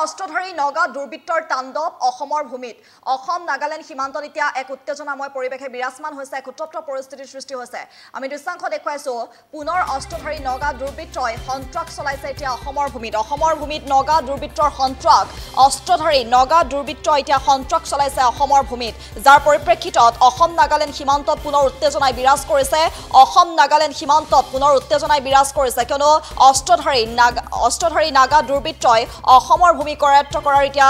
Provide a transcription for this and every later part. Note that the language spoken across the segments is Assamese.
অস্ত্ৰধাৰী নগা দুৰ্বৃত্তৰ তাণ্ডৱ অসমৰ ভূমিত অসম নাগালেণ্ড সীমান্তত এতিয়া এক উত্তেজনাময় পৰিৱেশে বিৰাজমান হৈছে এক উত্তপ্ত পৰিস্থিতিৰ সৃষ্টি হৈছে আমি দৃশ্যাংশ দেখুৱাইছো পুনৰ অস্ত্ৰধাৰী নগা দুৰ্বৃত্তই সন্ত্ৰাস চলাইছে এতিয়া অসমৰ ভূমিত নগা দুৰ্বৃত্তৰ সন্ত্ৰাস অস্ত্ৰধাৰী নগা দুৰ্বৃত্তই এতিয়া সন্ত্ৰাস চলাইছে অসমৰ ভূমিত যাৰ পৰিপ্ৰেক্ষিতত অসম নাগালেণ্ড সীমান্তত পুনৰ উত্তেজনাই বিৰাজ কৰিছে কিয়নো অস্ত্ৰধাৰী নাগা দুৰ্বৃত্তই অসমৰ ভূমি কৰায়ত্ব কৰাৰ এতিয়া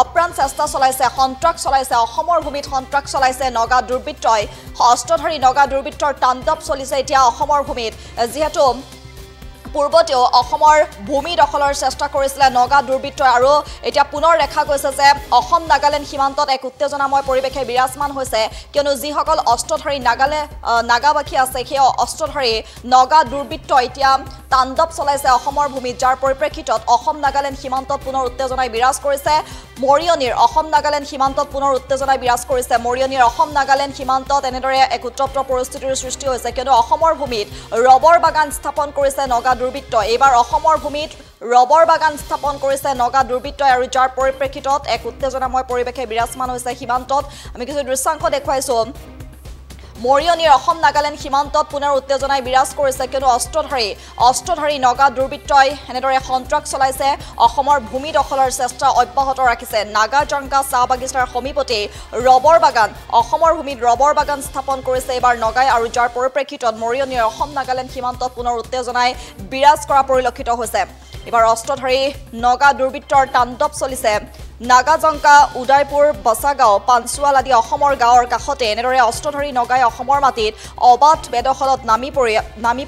অপ্ৰাণ চেষ্টা চলাইছে সন্ত্ৰাস চলাইছে অসমৰ ভূমিত সন্ত্ৰাস চলাইছে নগা দুৰ্বৃত্তই অস্ত্ৰধাৰী নগা দুৰ্বৃত্তৰ তাণ্ডৱ চলিছে এতিয়া অসমৰ ভূমিত যিহেতু পূৰ্বতেও অসমৰ ভূমি দখলৰ চেষ্টা কৰিছিলে নগা দুৰ্বৃত্তই আৰু এতিয়া পুনৰ দেখা গৈছে যে অসম নাগালেণ্ড সীমান্তত এক উত্তেজনাময় পৰিৱেশে বিৰাজমান হৈছে কিয়নো যিসকল অস্ত্ৰধাৰী নাগাবাসী আছে সেই অস্ত্ৰধাৰী নগা দুৰ্বৃত্তই এতিয়া তাণ্ডৱ চলাইছে অসমৰ ভূমিত যাৰ পৰিপ্ৰেক্ষিতত অসম নাগালেণ্ড সীমান্তত পুনৰ উত্তেজনাই বিৰাজ কৰিছে মৰিয়নিৰ অসম নাগালেণ্ড সীমান্তত এনেদৰে এক উত্তপ্ত পৰিস্থিতিৰ সৃষ্টি হৈছে কিয়নো অসমৰ ভূমিত ৰবৰ বাগান স্থাপন কৰিছে নগা দুৰ্বৃত্তই এইবাৰ অসমৰ ভূমিত ৰবৰ বাগান স্থাপন কৰিছে নগা দুৰ্বৃত্তই আৰু যাৰ পৰিপ্ৰেক্ষিতত এক উত্তেজনাময় পৰিৱেশে বিৰাজমান হৈছে সীমান্তত আমি কিছু দৃশ্যাংশ দেখুৱাইছো মৰিয়নিৰ অসম নাগালেণ্ড সীমান্তত পুনৰ উত্তেজনাই বিৰাজ কৰিছে কিয়নো অস্ত্ৰধাৰী নগা দুৰ্বৃত্তই এনেদৰে সন্ত্ৰাস চলাইছে অসমৰ ভূমি দখলৰ চেষ্টা অব্যাহত ৰাখিছে নাগাজংকা চাহ বাগিচাৰ সমীপতে অসমৰ ভূমিত ৰবৰ বাগান স্থাপন কৰিছে এইবাৰ নগাই আৰু যাৰ পৰিপ্ৰেক্ষিতত মৰিয়নিৰ অসম নাগালেণ্ড সীমান্তত পুনৰ উত্তেজনাই বিৰাজ কৰা পৰিলক্ষিত হৈছে এইবাৰ অস্ত্ৰধাৰী নগা দুৰ্বৃত্তৰ তাণ্ডৱ চলিছে নাগাজংকা উদয়পুৰ বসাগাঁও পাঞ্চুৱাল আদি অসমৰ গাঁৱৰ কাষতে এনেদৰে অস্ত্ৰধাৰী নগাই অসমৰ মাটিত অবাধ বেদখলত নামি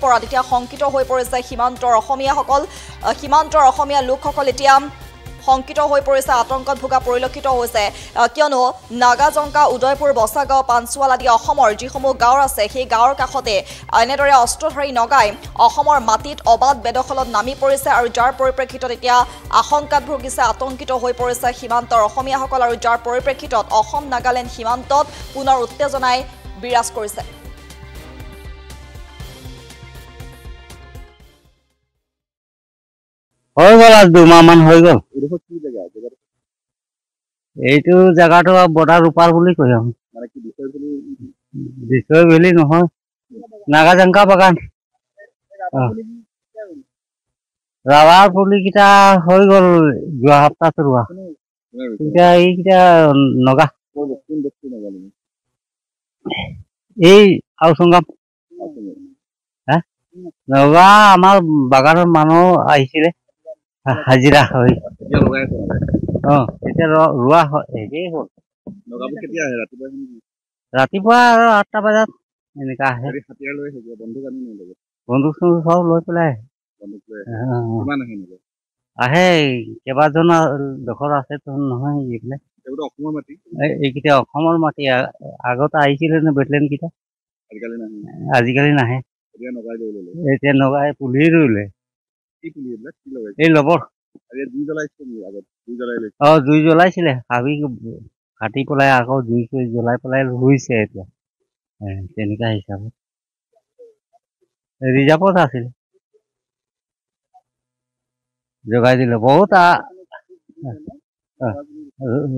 পৰাত এতিয়া শংকিত হৈ পৰিছে সীমান্তৰ অসমীয়া লোকসকল এতিয়া শংকিত হৈ পৰিছে আতংকত ভোগা পৰিলক্ষিত হৈছে কিয়নো নাগাজংকা উদয়পুৰ বসাগাঁও পাঞ্চুৱাল আদি অসমৰ যিসমূহ গাঁও আছে সেই গাঁৱৰ কাষতে এনেদৰে অস্ত্ৰধাৰী নগাই অসমৰ মাটিত অবাধ বেদখলত নামি পৰিছে আৰু যাৰ পৰিপ্ৰেক্ষিতত এতিয়া আশংকাত ভুগিছে আতংকিত হৈ পৰিছে সীমান্তৰ অসমীয়াসকল আৰু যাৰ পৰিপ্ৰেক্ষিতত অসম নাগালেণ্ড সীমান্তত পুনৰ উত্তেজনাই বিৰাজ কৰিছে হৈ গ'ল আৰু 2 মাহ মান হৈ গ'ল এইটো জেগাটো বৰ্ডাৰ ৰূপাৰ বুলি কয় বিষয় বুলি নহয় নাগাজংকা বাগান ৰাবাৰ পুলিকেইটা হৈ গ'ল যোৱা সপ্তাহত ৰোৱা এতিয়া এইকেইটা নগা এই আউচংগা নগা আমাৰ বাগানৰ মানুহ আহিছিলে হাজিৰা হৈ এতিয়া ৰোৱা হেৰি হ'ল ৰাতিপুৱা আৰু 8টা বজাত এনেকা আহে বন্ধুক চব লৈ পেলাই আহে কেইবাজন ডোখৰ আছে নহয় এইবিলাক এইকেইটা অসমৰ মাটি আগতে আহিছিলে নে বেটলেন কেইটা আজিকালি নাহে এতিয়া নগাই পুলি ৰুলে এই লবৰ জুই জ্বলাইছিলে হাবি কাটি পেলাই আকৌ জুই জ্বলাই পেলাই ৰুইছে এতিয়া তেনেকা হিচাপত ৰিজাৰ্ভত আছিলে জগাই দিলে বহুত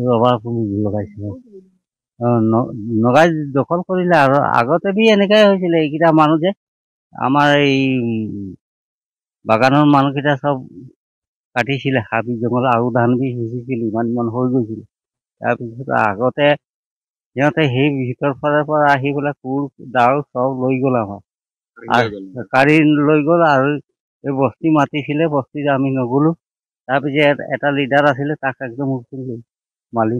ৰবাৰ পুলি লগাইছিলে নগাই দখল কৰিলে আৰু আগতে বি এনেকাই হৈছিলে এইকেইটা মানুহ যে আমাৰ এই বাগানৰ মানুহকেইটা চব কাটিছিলে হাবি জংঘল আৰু ধান বি সিঁচিছিল ইমান হৈ গৈছিল তাৰপিছত আগতে সিহঁতে সেই ভিতৰ ফালৰ পৰা আহি পেলাই কোৰ দাও চব লৈ গ'ল আমাৰ গাড়ী লৈ গ'ল আৰু এই বস্তি মাতিছিলে বস্তিত আমি নগ'লো তাৰপিছত এটা লিডাৰ আছিলে তাক একদম মালি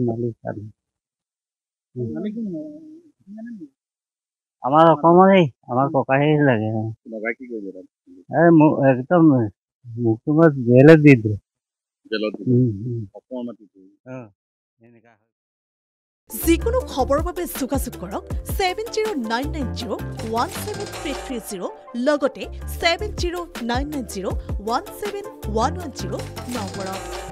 আমাৰ অসমৰে আমাৰ ককাহে লাগে একদম মুখটো জেলত দি দিলে যিকোনো খবৰৰ বাবে যোগাযোগ কৰক 7099017330 লগতে 7099017110 নম্বৰত